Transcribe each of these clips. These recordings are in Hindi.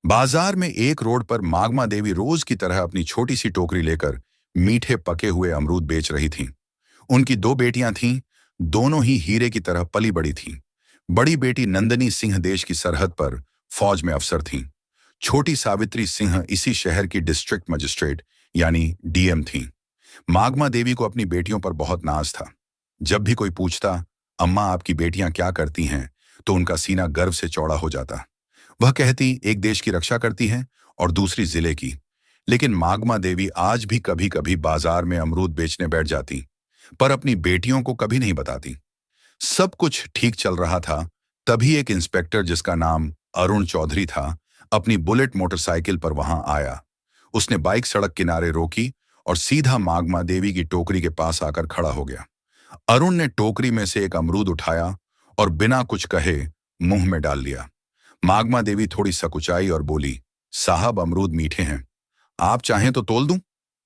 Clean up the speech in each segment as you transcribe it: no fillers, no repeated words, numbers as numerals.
बाजार में एक रोड पर मागमा देवी रोज की तरह अपनी छोटी सी टोकरी लेकर मीठे पके हुए अमरूद बेच रही थीं। उनकी दो बेटियां थीं, दोनों ही हीरे की तरह पली बड़ी थीं। बड़ी बेटी नंदनी सिंह देश की सरहद पर फौज में अफसर थीं। छोटी सावित्री सिंह इसी शहर की डिस्ट्रिक्ट मजिस्ट्रेट यानी डीएम थीं। मागमा देवी को अपनी बेटियों पर बहुत नाज था। जब भी कोई पूछता, अम्मा आपकी बेटियां क्या करती हैं, तो उनका सीना गर्व से चौड़ा हो जाता। वह कहती एक देश की रक्षा करती हैं और दूसरी जिले की। लेकिन मागमा देवी आज भी कभी कभी बाजार में अमरूद बेचने बैठ जाती, पर अपनी बेटियों को कभी नहीं बताती। सब कुछ ठीक चल रहा था, तभी एक इंस्पेक्टर जिसका नाम अरुण चौधरी था, अपनी बुलेट मोटरसाइकिल पर वहां आया। उसने बाइक सड़क किनारे रोकी और सीधा मागमा देवी की टोकरी के पास आकर खड़ा हो गया। अरुण ने टोकरी में से एक अमरूद उठाया और बिना कुछ कहे मुंह में डाल लिया। मागमा देवी थोड़ी सकुचाई और बोली, साहब अमरूद मीठे हैं, आप चाहें तो तोल दूं?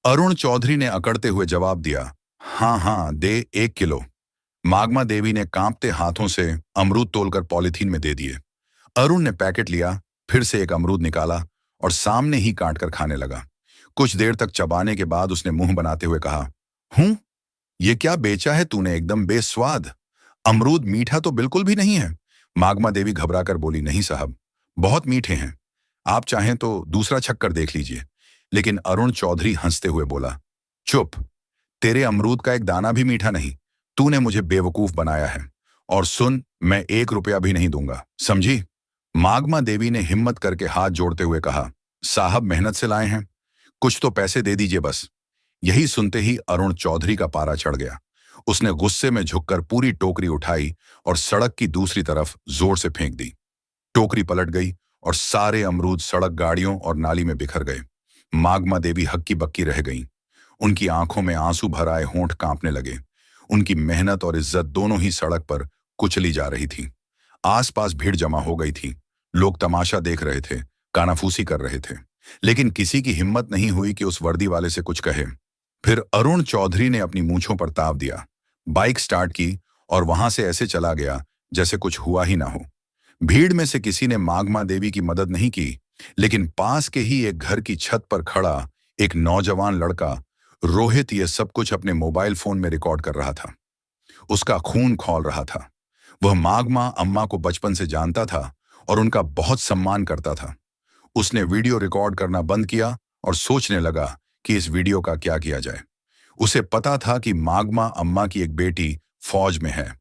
अरुण चौधरी ने अकड़ते हुए जवाब दिया, हाँ हाँ दे 1 किलो। मागमा देवी ने कांपते हाथों से अमरूद तोलकर पॉलिथीन में दे दिए। अरुण ने पैकेट लिया, फिर से एक अमरूद निकाला और सामने ही काट कर खाने लगा। कुछ देर तक चबाने के बाद उसने मुंह बनाते हुए कहा, ये क्या बेचा है तूने, एकदम बेस्वाद। अमरूद मीठा तो बिल्कुल भी नहीं है। मागमा देवी घबराकर बोली, नहीं साहब, बहुत मीठे हैं, आप चाहें तो दूसरा छक्कर देख लीजिए। लेकिन अरुण चौधरी हंसते हुए बोला, चुप, तेरे अमरूद का एक दाना भी मीठा नहीं। तूने मुझे बेवकूफ बनाया है। और सुन, मैं 1 रुपया भी नहीं दूंगा, समझी? मागमा देवी ने हिम्मत करके हाथ जोड़ते हुए कहा, साहब मेहनत से लाए हैं, कुछ तो पैसे दे दीजिए बस। यही सुनते ही अरुण चौधरी का पारा चढ़ गया। उसने गुस्से में झुककर पूरी टोकरी उठाई और सड़क की दूसरी तरफ जोर से फेंक दी। टोकरी पलट गई और सारे अमरूद सड़क, गाड़ियों और नाली में बिखर गए। मागमा देवी हक्की बक्की रह गईं। उनकी आंखों में आंसू भर आए, होंठ कांपने लगे। उनकी मेहनत और इज्जत दोनों ही सड़क पर कुचली जा रही थी। आसपास भीड़ जमा हो गई थी। लोग तमाशा देख रहे थे, कानाफूसी कर रहे थे, लेकिन किसी की हिम्मत नहीं हुई कि उस वर्दी वाले से कुछ कहे। फिर अरुण चौधरी ने अपनी मूंछों पर ताव दिया, बाइक स्टार्ट की और वहां से ऐसे चला गया जैसे कुछ हुआ ही ना हो। भीड़ में से किसी ने मागमा देवी की मदद नहीं की, लेकिन पास के ही एक घर की छत पर खड़ा एक नौजवान लड़का रोहित ये सब कुछ अपने मोबाइल फोन में रिकॉर्ड कर रहा था। उसका खून खौल रहा था। वह मागमा अम्मा को बचपन से जानता था और उनका बहुत सम्मान करता था। उसने वीडियो रिकॉर्ड करना बंद किया और सोचने लगा कि इस वीडियो का क्या किया जाए। उसे पता था कि मागमा अम्मा की एक बेटी फौज में है।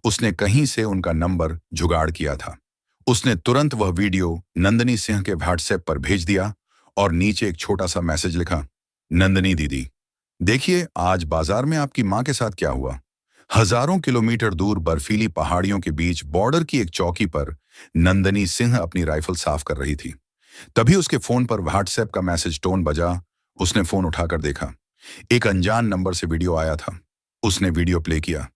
उसने कहीं से उनका नंबर जुगाड़ किया था। उसने तुरंत वह वीडियो नंदनी सिंह के व्हाट्सएप पर भेज दिया और नीचे एक छोटा सा मैसेज लिखा, नंदनी दीदी, देखिए आज बाजार में आपकी मां के साथ क्या हुआ। हजारों किलोमीटर दूर बर्फीली पहाड़ियों के बीच बॉर्डर की एक चौकी पर नंदनी सिंह अपनी राइफल साफ कर रही थी। तभी उसके फोन पर व्हाट्सएप का मैसेज टोन बजा। उसने फोन उठाकर देखा, एक अनजान नंबर से वीडियो आया था। उसने वीडियो प्ले किया।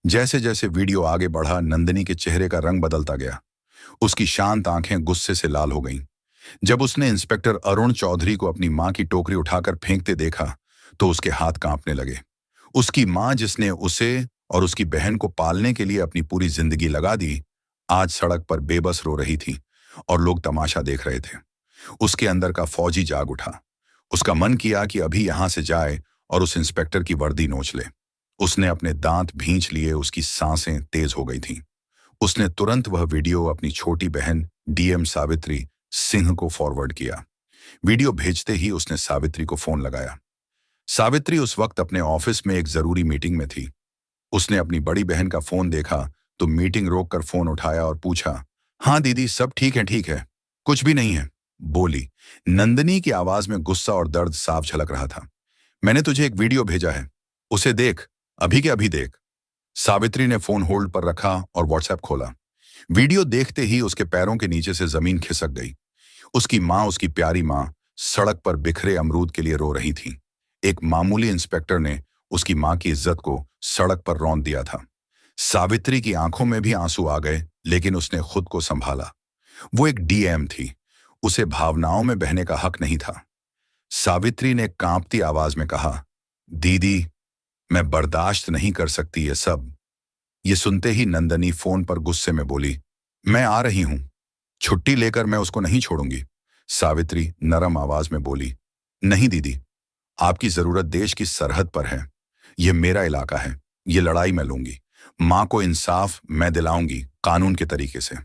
जैसे जैसे वीडियो आगे बढ़ा, नंदनी के चेहरे का रंग बदलता गया। उसकी शांत आंखें गुस्से से लाल हो गईं। जब उसने इंस्पेक्टर अरुण चौधरी को अपनी मां की टोकरी उठाकर फेंकते देखा, तो उसके हाथ कांपने लगे। उसकी मां, जिसने उसे और उसकी बहन को पालने के लिए अपनी पूरी जिंदगी लगा दी, आज सड़क पर बेबस रो रही थी और लोग तमाशा देख रहे थे। उसके अंदर का फौजी जाग उठा। उसका मन किया कि अभी यहां से जाए और उस इंस्पेक्टर की वर्दी नोच ले। उसने अपने दांत भींच लिए, उसकी सांसें तेज हो गई थीं। उसने तुरंत वह वीडियो अपनी छोटी बहन डीएम सावित्री सिंह को फॉरवर्ड किया। वीडियो भेजते ही उसने सावित्री को फोन लगाया। सावित्री उस वक्त अपने ऑफिस में एक जरूरी मीटिंग में थी। उसने अपनी बड़ी बहन का फोन देखा तो मीटिंग रोककर फोन उठाया और पूछा, हाँ दीदी, सब ठीक है, कुछ भी नहीं है, बोली। नंदनी की आवाज में गुस्सा और दर्द साफ झलक रहा था। मैंने तुझे एक वीडियो भेजा है, उसे देख, अभी के अभी देख। सावित्री ने फोन होल्ड पर रखा और व्हाट्सएप खोला। वीडियो देखते ही उसके पैरों के नीचे से जमीन खिसक गई। उसकी मां, उसकी प्यारी मां, सड़क पर बिखरे अमरूद के लिए रो रही थी। एक मामूली इंस्पेक्टर ने उसकी मां की इज्जत को सड़क पर रौंद दिया था। सावित्री की आंखों में भी आंसू आ गए, लेकिन उसने खुद को संभाला। वो एक डीएम थी, उसे भावनाओं में बहने का हक नहीं था। सावित्री ने कांपती आवाज में कहा, दीदी, मैं बर्दाश्त नहीं कर सकती ये सब। ये सुनते ही नंदनी फोन पर गुस्से में बोली, मैं आ रही हूं, छुट्टी लेकर मैं उसको नहीं छोड़ूंगी। सावित्री नरम आवाज में बोली, नहीं दीदी, आपकी जरूरत देश की सरहद पर है। यह मेरा इलाका है, ये लड़ाई मैं लूंगी। मां को इंसाफ मैं दिलाऊंगी, कानून के तरीके से।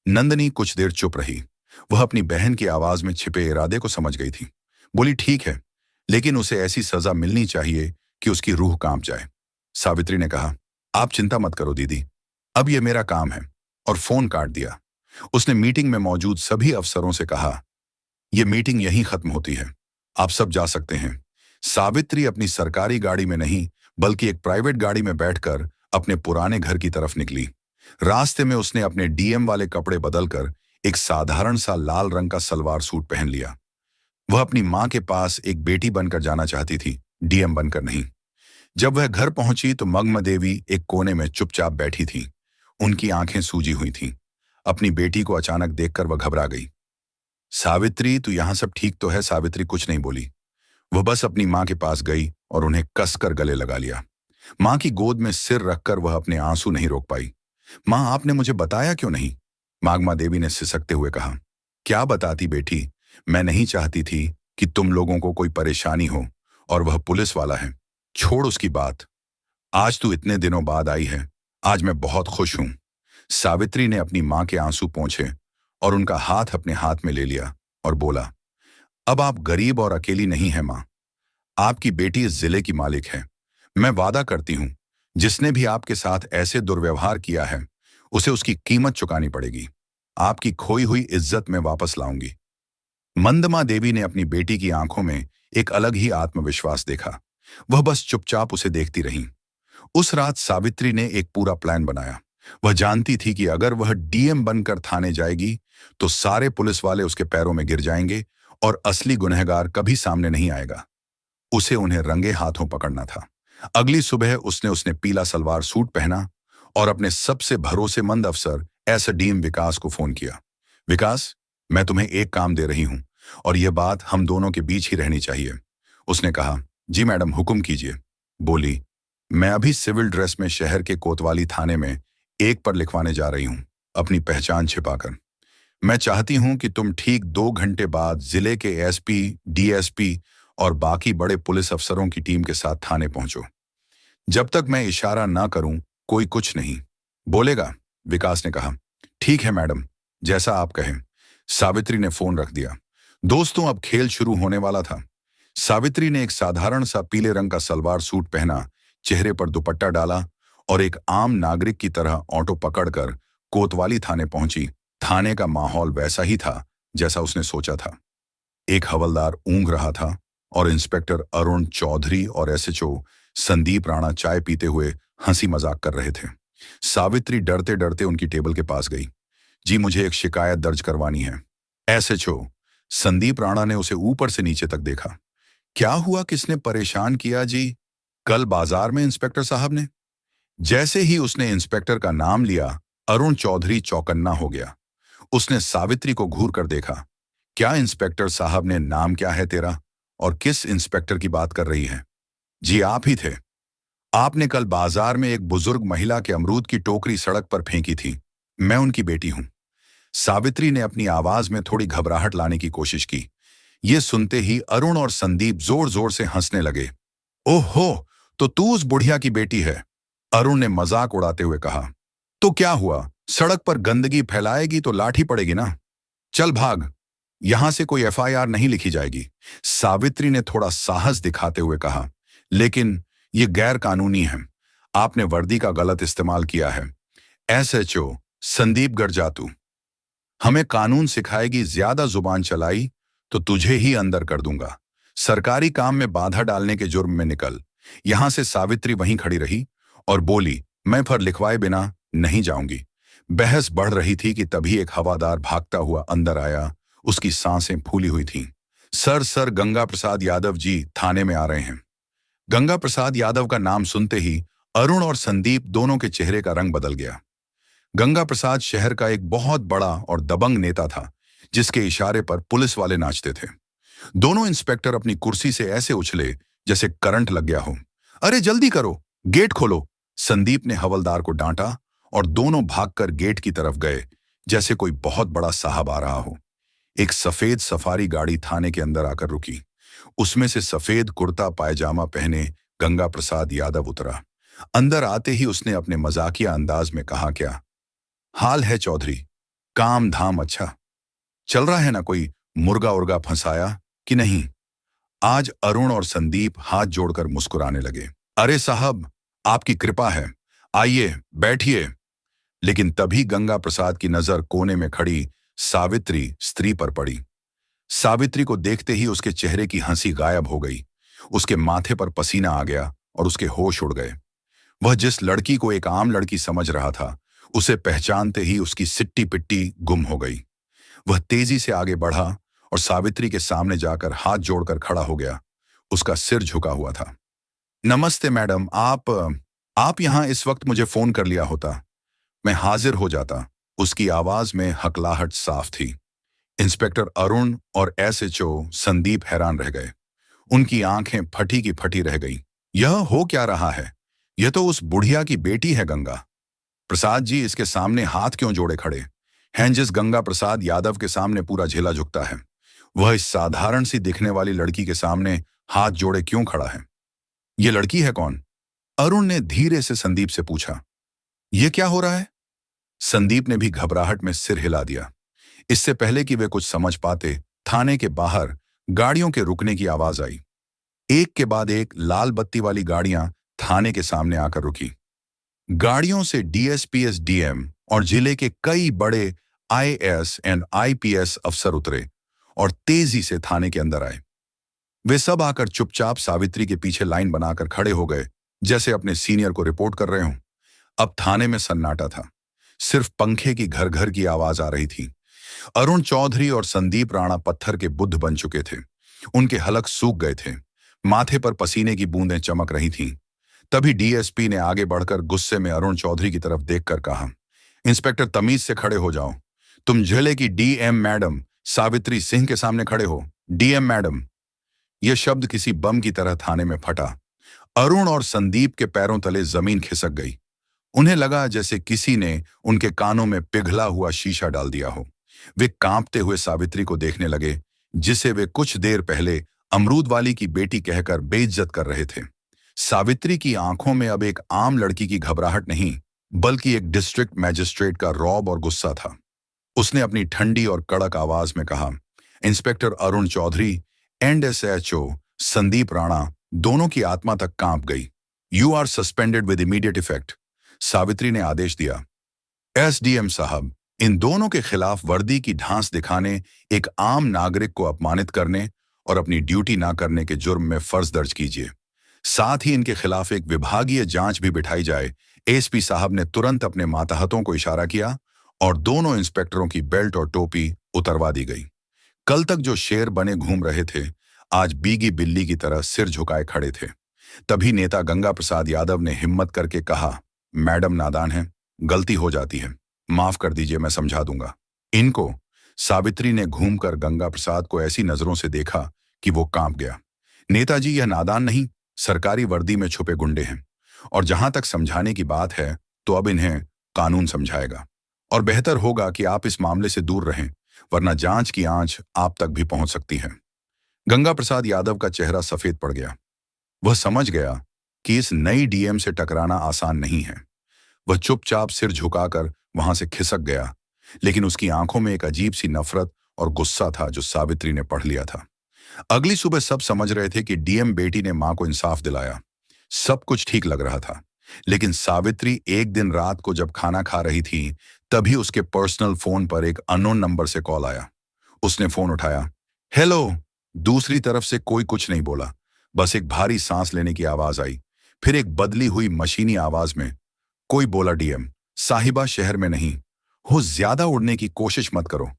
नंदनी कुछ देर चुप रही। वह अपनी बहन की आवाज में छिपे इरादे को समझ गई थी। बोली, ठीक है, लेकिन उसे ऐसी सजा मिलनी चाहिए कि उसकी रूह कांप जाए। सावित्री ने कहा, आप चिंता मत करो दीदी, अब यह मेरा काम है, और फोन काट दिया। उसने मीटिंग में मौजूद सभी अफसरों से कहा, यह मीटिंग यहीं खत्म होती है, आप सब जा सकते हैं। सावित्री अपनी सरकारी गाड़ी में नहीं, बल्कि एक प्राइवेट गाड़ी में बैठकर अपने पुराने घर की तरफ निकली। रास्ते में उसने अपने डीएम वाले कपड़े बदलकर एक साधारण सा लाल रंग का सलवार सूट पहन लिया। वह अपनी मां के पास एक बेटी बनकर जाना चाहती थी, डीएम बनकर नहीं। जब वह घर पहुंची तो मग्न देवी एक कोने में चुपचाप बैठी थी। उनकी आंखें सूजी हुई थीं। अपनी बेटी को अचानक देखकर वह घबरा गई। सावित्री, तू यहां सब ठीक तो है? सावित्री कुछ नहीं बोली। वह बस अपनी मां के पास गई और उन्हें कसकर गले लगा लिया। मां की गोद में सिर रखकर वह अपने आंसू नहीं रोक पाई। मां, आपने मुझे बताया क्यों नहीं? मागमा देवी ने सिसकते हुए कहा। क्या बताती बेटी, मैं नहीं चाहती थी कि तुम लोगों को कोई परेशानी हो, और वह पुलिस वाला है। छोड़ उसकी बात। आज तू इतने दिनों बाद आई है, आज मैं बहुत खुश हूं। सावित्री ने अपनी मां के आंसू पोंछे और उनका हाथ अपने हाथ में ले लिया और बोला, अब आप गरीब और अकेली नहीं है मां। आपकी बेटी इस जिले की मालिक है। मैं वादा करती हूं, जिसने भी आपके साथ ऐसे दुर्व्यवहार किया है, उसे उसकी कीमत चुकानी पड़ेगी। आपकी खोई हुई इज्जत में वापस लाऊंगी। मंदमा देवी ने अपनी बेटी की आंखों में एक अलग ही आत्मविश्वास देखा। वह बस चुपचाप उसे देखती रही। उस रात सावित्री ने एक पूरा प्लान बनाया। वह जानती थी कि अगर वह डीएम बनकर थाने जाएगी तो सारे पुलिस वाले उसके पैरों में गिर जाएंगे और असली गुनहगार कभी सामने नहीं आएगा। उसे उन्हें रंगे हाथों पकड़ना था। अगली सुबह उसने पीला सलवार सूट पहना और अपने सबसे भरोसेमंद अफसर एसडीएम विकास को फोन किया। विकास, मैं तुम्हें एक काम दे रही हूं और यह बात हम दोनों के बीच ही रहनी चाहिए। उसने कहा, जी मैडम, हुक्म कीजिए। बोली, मैं अभी सिविल ड्रेस में शहर के कोतवाली थाने में एक पर लिखवाने जा रही हूं, अपनी पहचान छिपाकर। मैं चाहती हूं कि तुम ठीक 2 घंटे बाद जिले के एसपी, डीएसपी और बाकी बड़े पुलिस अफसरों की टीम के साथ थाने पहुंचो। जब तक मैं इशारा ना करूं, कोई कुछ नहीं बोलेगा। विकास ने कहा, ठीक है मैडम, जैसा आप कहें। सावित्री ने फोन रख दिया। दोस्तों, अब खेल शुरू होने वाला था। सावित्री ने एक साधारण सा पीले रंग का सलवार सूट पहना, चेहरे पर दुपट्टा डाला और एक आम नागरिक की तरह ऑटो पकड़कर कोतवाली थाने पहुंची। थाने का माहौल वैसा ही था जैसा उसने सोचा था। एक हवलदार ऊँघ रहा था और इंस्पेक्टर अरुण चौधरी और एसएचओ संदीप राणा चाय पीते हुए हंसी मजाक कर रहे थे। सावित्री डरते डरते उनकी टेबल के पास गई। जी, मुझे एक शिकायत दर्ज करवानी है। एसएचओ संदीप राणा ने उसे ऊपर से नीचे तक देखा। क्या हुआ, किसने परेशान किया जी? कल बाजार में इंस्पेक्टर साहब ने। जैसे ही उसने इंस्पेक्टर का नाम लिया, अरुण चौधरी चौकन्ना हो गया। उसने सावित्री को घूर कर देखा। क्या इंस्पेक्टर साहब ने? नाम क्या है तेरा और किस इंस्पेक्टर की बात कर रही है? जी, आप ही थे। आपने कल बाजार में एक बुजुर्ग महिला के अमरूद की टोकरी सड़क पर फेंकी थी। मैं उनकी बेटी हूं। सावित्री ने अपनी आवाज में थोड़ी घबराहट लाने की कोशिश की। यह सुनते ही अरुण और संदीप जोर जोर से हंसने लगे। ओहो, तो तू उस बुढ़िया की बेटी है? अरुण ने मजाक उड़ाते हुए कहा। तो क्या हुआ, सड़क पर गंदगी फैलाएगी तो लाठी पड़ेगी ना। चल भाग, यहां से कोई एफआईआर नहीं लिखी जाएगी। सावित्री ने थोड़ा साहस दिखाते हुए कहा, लेकिन यह गैर कानूनी है। आपने वर्दी का गलत इस्तेमाल किया है। एसएचओ संदीप गरजातू, हमें कानून सिखाएगी, ज्यादा जुबान चलाई तो तुझे ही अंदर कर दूंगा। सरकारी काम में बाधा डालने के जुर्म में निकल। यहां से सावित्री वहीं खड़ी रही और बोली, मैं फर लिखवाए बिना नहीं जाऊंगी। बहस बढ़ रही थी कि तभी एक हवादार भागता हुआ अंदर आया। उसकी सांसें फूली हुई थीं। सर गंगा प्रसाद यादव जी थाने में आ रहे हैं। गंगा प्रसाद यादव का नाम सुनते ही अरुण और संदीप दोनों के चेहरे का रंग बदल गया। गंगा प्रसाद शहर का एक बहुत बड़ा और दबंग नेता था, जिसके इशारे पर पुलिस वाले नाचते थे। दोनों इंस्पेक्टर अपनी कुर्सी से ऐसे उछले जैसे करंट लग गया हो। अरे जल्दी करो, गेट खोलो, संदीप ने हवलदार को डांटा और दोनों भागकर गेट की तरफ गए, जैसे कोई बहुत बड़ा साहब आ रहा हो। एक सफेद सफारी गाड़ी थाने के अंदर आकर रुकी। उसमें से सफेद कुर्ता पायजामा पहने गंगा प्रसाद यादव उतरा। अंदर आते ही उसने अपने मजाकिया अंदाज में कहा, क्या हाल है चौधरी? काम धाम अच्छा चल रहा है ना? कोई मुर्गा उर्गा फंसाया कि नहीं? आज अरुण और संदीप हाथ जोड़कर मुस्कुराने लगे। अरे साहब, आपकी कृपा है, आइए बैठिए। लेकिन तभी गंगा प्रसाद की नजर कोने में खड़ी सावित्री स्त्री पर पड़ी। सावित्री को देखते ही उसके चेहरे की हंसी गायब हो गई। उसके माथे पर पसीना आ गया और उसके होश उड़ गए। वह जिस लड़की को एक आम लड़की समझ रहा था, उसे पहचानते ही उसकी सिट्टी पिट्टी गुम हो गई। वह तेजी से आगे बढ़ा और सावित्री के सामने जाकर हाथ जोड़कर खड़ा हो गया। उसका सिर झुका हुआ था। नमस्ते मैडम, आप यहाँ इस वक्त मुझे फोन कर लिया होता, मैं हाजिर हो जाता। उसकी आवाज में हकलाहट साफ थी। इंस्पेक्टर अरुण और एसएचओ संदीप हैरान रह गए। उनकी आंखें फटी की फटी रह गईं। यह हो क्या रहा है? यह तो उस बुढ़िया की बेटी है गंगा प्रसाद जी। इसके सामने हाथ क्यों जोड़े खड़े हैं? जिस गंगा प्रसाद यादव के सामने पूरा झेला झुकता है, वह इस साधारण सी दिखने वाली लड़की के सामने हाथ जोड़े क्यों खड़ा है? ये लड़की है कौन? अरुण ने धीरे से संदीप से पूछा। यह क्या हो रहा है? संदीप ने भी घबराहट में सिर हिला दिया। इससे पहले कि वे कुछ समझ पाते, थाने के बाहर गाड़ियों के रुकने की आवाज आई। एक के बाद एक लाल बत्ती वाली गाड़ियां थाने के सामने आकर रुकी। गाड़ियों से डीएसपी, एसडीएम और जिले के कई बड़े आईएएस एंड आईपीएस अफसर उतरे और तेजी से थाने के अंदर आए। वे सब आकर चुपचाप सावित्री के पीछे लाइन बनाकर खड़े हो गए, जैसे अपने सीनियर को रिपोर्ट कर रहे हों। अब थाने में सन्नाटा था। सिर्फ पंखे की घर घर की आवाज आ रही थी। अरुण चौधरी और संदीप राणा पत्थर के बुद्ध बन चुके थे। उनके हलक सूख गए थे। माथे पर पसीने की बूंदें चमक रही थीं। तभी डीएसपी ने आगे बढ़कर गुस्से में अरुण चौधरी की तरफ देखकर कहा, इंस्पेक्टर तमीज से खड़े हो जाओ। तुम जिले की डीएम मैडम सावित्री सिंह के सामने खड़े हो। DM madam. यह शब्द किसी बम की तरह थाने में फटा। अरुण और संदीप के पैरों तले जमीन खिसक गई। उन्हें लगा जैसे किसी ने उनके कानों में पिघला हुआ शीशा डाल दिया हो। वे कांपते हुए सावित्री को देखने लगे, जिसे वे कुछ देर पहले अमरूद वाली की बेटी कहकर बेइज्जत कर रहे थे। सावित्री की आंखों में अब एक आम लड़की की घबराहट नहीं, बल्कि एक डिस्ट्रिक्ट मैजिस्ट्रेट का रौब और गुस्सा था। उसने अपनी ठंडी और कड़क आवाज में कहा, inspector Arun Chaudhary and SHO Sandeep Rana, दोनों की आत्मा तक कांप गई। You are suspended with immediate effect. Savitri ने आदेश दिया। एसडीएम साहब, इन दोनों के खिलाफ वर्दी की ढांस दिखाने, एक आम नागरिक को अपमानित करने और अपनी ड्यूटी ना करने के जुर्म में फर्ज दर्ज कीजिए। साथ ही इनके खिलाफ एक विभागीय जांच भी बिठाई जाए। एसपी साहब ने तुरंत अपने मातहतों को इशारा किया और दोनों इंस्पेक्टरों की बेल्ट और टोपी उतरवा दी गई। कल तक जो शेर बने घूम रहे थे, आज बीगी बिल्ली की तरह सिर झुकाए खड़े थे। तभी नेता गंगा प्रसाद यादव ने हिम्मत करके कहा, मैडम नादान है, गलती हो जाती है, माफ कर दीजिए, मैं समझा दूंगा इनको। सावित्री ने घूमकर गंगा प्रसाद को ऐसी नजरों से देखा कि वो कांप गया। नेताजी, यह नादान नहीं, सरकारी वर्दी में छुपे गुंडे हैं, और जहां तक समझाने की बात है तो अब इन्हें कानून समझाएगा। और बेहतर होगा कि आप इस मामले से दूर रहें, वरना जांच की आंच आप तक भी पहुंच सकती है। गंगा प्रसाद यादव का चेहरा सफेद पड़ गया। वह समझ गया कि इस नई डीएम से टकराना आसान नहीं है। वह चुपचाप सिर झुकाकर वहां से खिसक गया, लेकिन उसकी आंखों में एक अजीब सी नफरत और गुस्सा था जो सावित्री ने पढ़ लिया था। अगली सुबह सब समझ रहे थे कि डीएम बेटी ने मां को इंसाफ दिलाया। सब कुछ ठीक लग रहा था, लेकिन सावित्री एक दिन रात को जब खाना खा रही थी, तभी उसके पर्सनल फोन पर एक अननोन नंबर से कॉल आया। उसने फोन उठाया। हेलो। दूसरी तरफ से कोई कुछ नहीं बोला, बस एक भारी सांस लेने की आवाज आई। फिर एक बदली हुई मशीनी आवाज में कोई बोला, डीएम साहिबा शहर में नहीं हो, ज्यादा उड़ने की कोशिश मत करो।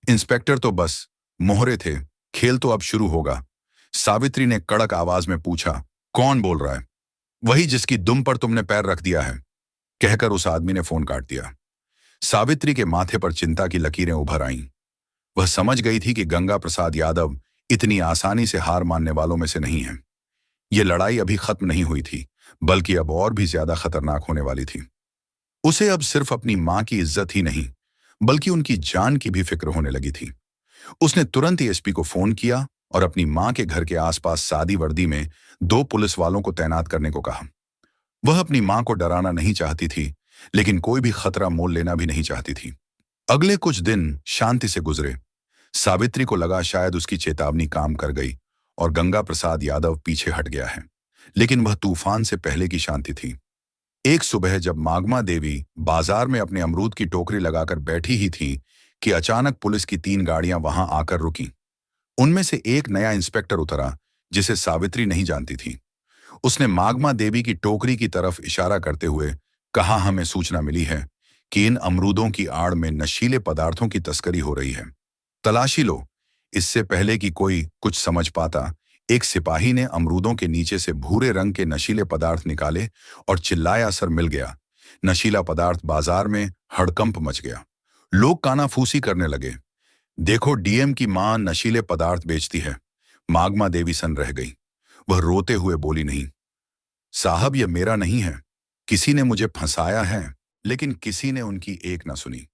इंस्पेक्टर तो बस मोहरे थे, खेल तो अब शुरू होगा। सावित्री ने कड़क आवाज में पूछा, कौन बोल रहा है? वही जिसकी दुम पर तुमने पैर रख दिया है, कहकर उस आदमी ने फोन काट दिया। सावित्री के माथे पर चिंता की लकीरें उभर आईं। वह समझ गई थी कि गंगा प्रसाद यादव इतनी आसानी से हार मानने वालों में से नहीं है। यह लड़ाई अभी खत्म नहीं हुई थी, बल्कि अब और भी ज्यादा खतरनाक होने वाली थी। उसे अब सिर्फ अपनी मां की इज्जत ही नहीं, बल्कि उनकी जान की भी फिक्र होने लगी थी। उसने तुरंत ही एसपी को फोन किया और अपनी मां के घर के आसपास सादी वर्दी में 2 पुलिस वालों को तैनात करने को कहा। वह अपनी मां को डराना नहीं चाहती थी, लेकिन कोई भी खतरा मोल लेना भी नहीं चाहती थी। अगले कुछ दिन शांति से गुजरे। सावित्री को लगा शायद उसकी चेतावनी काम कर गई और गंगा प्रसाद यादव पीछे हट गया है, लेकिन वह तूफान से पहले की शांति थी। एक सुबह जब मागमा देवी बाजार में अपने अमरूद की टोकरी लगाकर बैठी ही थी कि अचानक पुलिस की 3 गाड़ियां वहां आकर रुकीं। उनमें से एक नया इंस्पेक्टर उतरा, जिसे सावित्री नहीं जानती थी। उसने मागमा देवी की टोकरी की तरफ इशारा करते हुए कहा, हमें सूचना मिली है कि इन अमरूदों की आड़ में नशीले पदार्थों की तस्करी हो रही है। तलाशी लो। इससे पहले कि कोई कुछ समझ पाता, एक सिपाही ने अमरूदों के नीचे से भूरे रंग के नशीले पदार्थ निकाले और चिल्लाया, असर मिल गया। नशीला पदार्थ बाजार में हड़कंप मच गया। लोग कानाफूसी करने लगे। देखो, डीएम की मां नशीले पदार्थ बेचती है। मागमा देवी सन रह गई। वह रोते हुए बोली, नहीं साहब, यह मेरा नहीं है। किसी ने मुझे फंसाया है। लेकिन किसी ने उनकी एक न सुनी।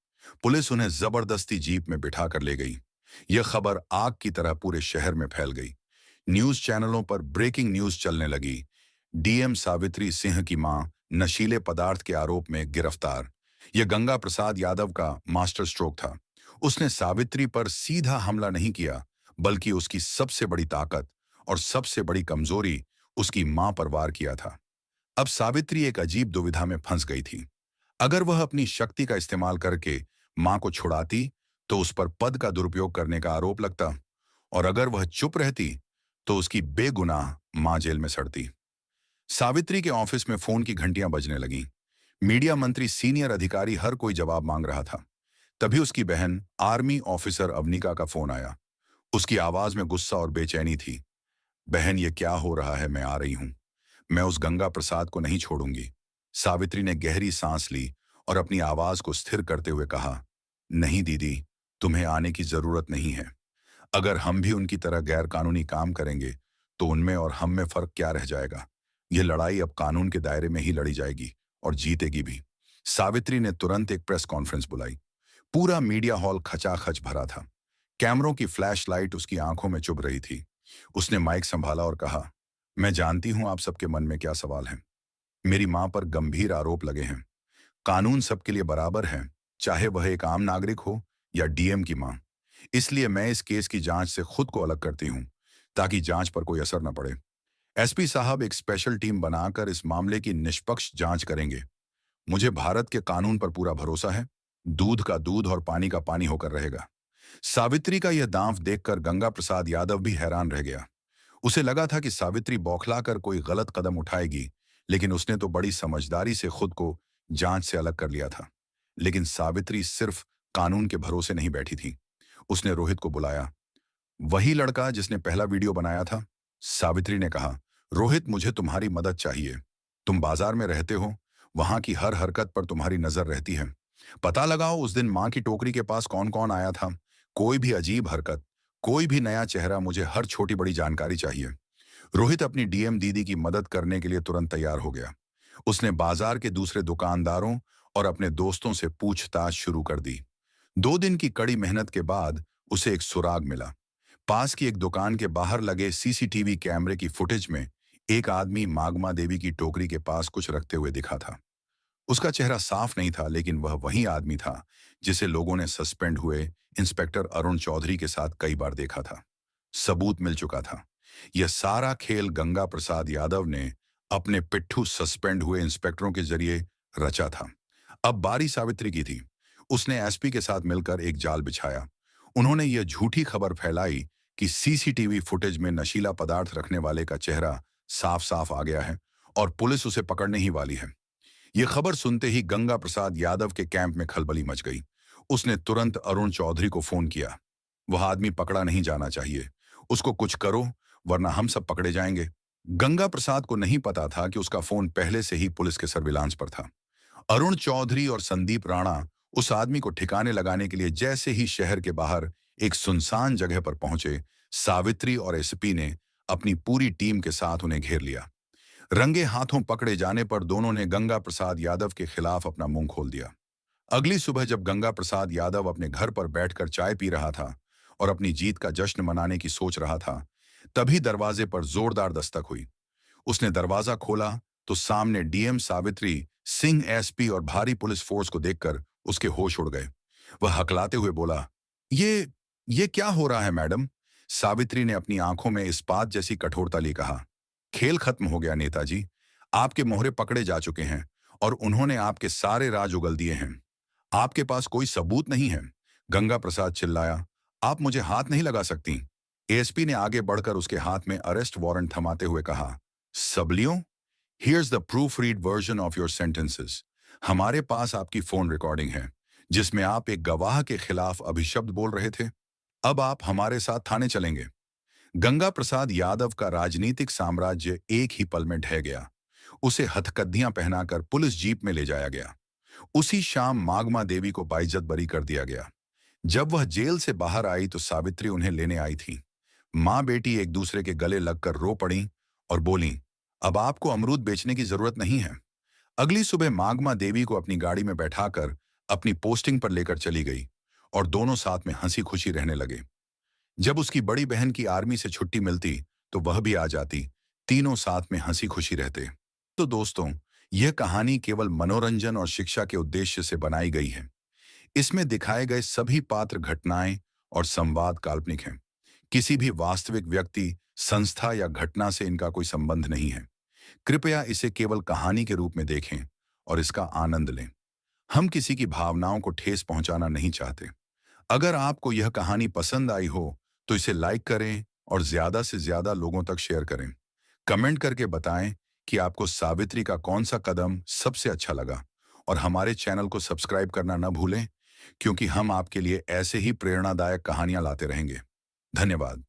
पुलिस उन्हें जबरदस्ती जीप में बिठा कर ले गई। यह खबर आग की तरह पूरे शहर में फैल गई। न्यूज चैनलों पर ब्रेकिंग न्यूज चलने लगी। डीएम सावित्री सिंह की मां नशीले पदार्थ के आरोप में गिरफ्तार। यह गंगा प्रसाद यादव का मास्टर स्ट्रोक था। उसने सावित्री पर सीधा हमला नहीं किया, बल्कि उसकी सबसे बड़ी ताकत और सबसे बड़ी कमजोरी, उसकी मां पर वार किया था। अब सावित्री एक अजीब दुविधा में फंस गई थी। अगर वह अपनी शक्ति का इस्तेमाल करके मां को छुड़ाती तो उस पर पद का दुरुपयोग करने का आरोप लगता, और अगर वह चुप रहती तो उसकी बेगुनाह मां जेल में सड़ती। सावित्री के ऑफिस में फोन की घंटियां बजने लगीं। मीडिया मंत्री, सीनियर अधिकारी, हर कोई जवाब मांग रहा था। तभी उसकी बहन आर्मी ऑफिसर अवनिका का फोन आया। उसकी आवाज में गुस्सा और बेचैनी थी। बहन, ये क्या हो रहा है? मैं आ रही हूं। मैं उस गंगा प्रसाद को नहीं छोड़ूंगी। सावित्री ने गहरी सांस ली और अपनी आवाज को स्थिर करते हुए कहा, नहीं दीदी, तुम्हें आने की जरूरत नहीं है। अगर हम भी उनकी तरह गैर कानूनी काम करेंगे तो उनमें और हम में फर्क क्या रह जाएगा? यह लड़ाई अब कानून के दायरे में ही लड़ी जाएगी और जीतेगी भी। सावित्री ने तुरंत एक प्रेस कॉन्फ्रेंस बुलाई। पूरा मीडिया हॉल खचाखच भरा था। कैमरों की फ्लैश लाइट उसकी आंखों में चुभ रही थी। उसने माइक संभाला और कहा, मैं जानती हूं आप सबके मन में क्या सवाल है। मेरी मां पर गंभीर आरोप लगे हैं। कानून सबके लिए बराबर है, चाहे वह एक आम नागरिक हो या डीएम की मां। इसलिए मैं इस केस की जांच से खुद को अलग करती हूं, ताकि जांच पर कोई असर न पड़े। एसपी साहब एक स्पेशल टीम बनाकर इस मामले की निष्पक्ष जांच करेंगे। मुझे भारत के कानून पर पूरा भरोसा है। दूध का दूध और पानी का पानी होकर रहेगा। सावित्री का यह दांव देखकर गंगा प्रसाद यादव भी हैरान रह गया। उसे लगा था कि सावित्री बौखलाकर कोई गलत कदम उठाएगी, लेकिन उसने तो बड़ी समझदारी से खुद को जांच से अलग कर लिया था। लेकिन सावित्री सिर्फ कानून के भरोसे नहीं बैठी थी। उसने रोहित को बुलाया। वही लड़का जिसने पहला वीडियो बनाया था? सावित्री ने कहा, रोहित, मुझे तुम्हारी मदद चाहिए। तुम बाजार में रहते हो, वहां की हर हरकत पर तुम्हारी नजर रहती है। पता लगाओ उस दिन मां की टोकरी के पास कौन कौन आया था। कोई भी अजीब हरकत, कोई भी नया चेहरा, मुझे हर छोटी बड़ी जानकारी चाहिए। रोहित अपनी डीएम दीदी की मदद करने के लिए तुरंत तैयार हो गया। उसने बाजार के दूसरे दुकानदारों और अपने दोस्तों से पूछताछ शुरू कर दी। 2 दिन की कड़ी मेहनत के बाद उसे एक सुराग मिला। पास की एक दुकान के बाहर लगे सीसीटीवी कैमरे की फुटेज में एक आदमी मागमा देवी की टोकरी के पास कुछ रखते हुए दिखा था। उसका चेहरा साफ नहीं था, लेकिन वह वही आदमी था जिसे लोगों ने सस्पेंड हुए इंस्पेक्टर अरुण चौधरी के साथ कई बार देखा था। सबूत मिल चुका था। यह सारा खेल गंगा प्रसाद यादव ने अपने पिट्ठू सस्पेंड हुए इंस्पेक्टरों के जरिए रचा था। अब बारी सावित्री की थी। उसने एसपी के साथ मिलकर एक जाल बिछाया। उन्होंने यह झूठी खबर फैलाई कि सीसीटीवी फुटेज में नशीला पदार्थ रखने वाले का चेहरा साफ साफ आ गया है और पुलिस उसे पकड़ने ही वाली है। यह खबर सुनते ही गंगा प्रसाद यादव के कैंप में खलबली मच गई। उसने तुरंत अरुण चौधरी को फोन किया। वह आदमी पकड़ा नहीं जाना चाहिए। उसको कुछ करो, वरना हम सब पकड़े जाएंगे। गंगा प्रसाद को नहीं पता था कि उसका फोन पहले से ही पुलिस के सर्विलांस पर था। अरुण चौधरी और संदीप राणा उस आदमी को ठिकाने लगाने के लिए जैसे ही शहर के बाहर एक सुनसान जगह पर पहुंचे, सावित्री और एसपी ने अपनी पूरी टीम के साथ उन्हें घेर लिया। रंगे हाथों पकड़े जाने पर दोनों ने गंगा प्रसाद यादव के खिलाफ अपना मुंह खोल दिया। अगली सुबह जब गंगा प्रसाद यादव अपने घर पर बैठकर चाय पी रहा था और अपनी जीत का जश्न मनाने की सोच रहा था, तभी दरवाजे पर जोरदार दस्तक हुई। उसने दरवाजा खोला तो सामने डीएम सावित्री सिंह एसपी और भारी पुलिस फोर्स को देखकर उसके होश उड़ गए। वह हकलाते हुए बोला, ये क्या हो रहा है मैडम? सावित्री ने अपनी आंखों में इस्पात जैसी कठोरता ली कहा, खेल खत्म हो गया नेताजी। आपके मोहरे पकड़े जा चुके हैं और उन्होंने आपके सारे राज उगल दिए हैं। आपके पास कोई सबूत नहीं है। गंगा प्रसाद चिल्लाया, आप मुझे हाथ नहीं लगा सकती। एएसपी ने आगे बढ़कर उसके हाथ में अरेस्ट वारंट थमाते हुए कहा, सबलियों, here's the proofread version of your sentences. हमारे पास आपकी फोन रिकॉर्डिंग है जिसमें आप एक गवाह के खिलाफ अभिशब्द बोल रहे थे। अब आप हमारे साथ थाने चलेंगे। गंगा प्रसाद यादव का राजनीतिक साम्राज्य एक ही पल में ढह गया। उसे हथकद्दियां पहनाकर पुलिस जीप में ले जाया गया। उसी शाम मागमा देवी को बाइज्जत बरी कर दिया गया। जब वह जेल से बाहर आई तो सावित्री उन्हें लेने आई थी। माँ बेटी एक दूसरे के गले लगकर रो पड़ी और बोली, अब आपको अमरूद बेचने की जरूरत नहीं है। अगली सुबह मागमा देवी को अपनी गाड़ी में बैठाकर अपनी पोस्टिंग पर लेकर चली गई और दोनों साथ में हंसी खुशी रहने लगे। जब उसकी बड़ी बहन की आर्मी से छुट्टी मिलती तो वह भी आ जाती। तीनों साथ में हंसी खुशी रहते। तो दोस्तों, यह कहानी केवल मनोरंजन और शिक्षा के उद्देश्य से बनाई गई है। इसमें दिखाए गए सभी पात्र, घटनाएं और संवाद काल्पनिक हैं। किसी भी वास्तविक व्यक्ति, संस्था या घटना से इनका कोई संबंध नहीं है। कृपया इसे केवल कहानी के रूप में देखें और इसका आनंद लें। हम किसी की भावनाओं को ठेस पहुंचाना नहीं चाहते। अगर आपको यह कहानी पसंद आई हो तो इसे लाइक करें और ज्यादा से ज्यादा लोगों तक शेयर करें। कमेंट करके बताएं कि आपको सावित्री का कौन सा कदम सबसे अच्छा लगा और हमारे चैनल को सब्सक्राइब करना न भूलें, क्योंकि हम आपके लिए ऐसे ही प्रेरणादायक कहानियां लाते रहेंगे। धन्यवाद।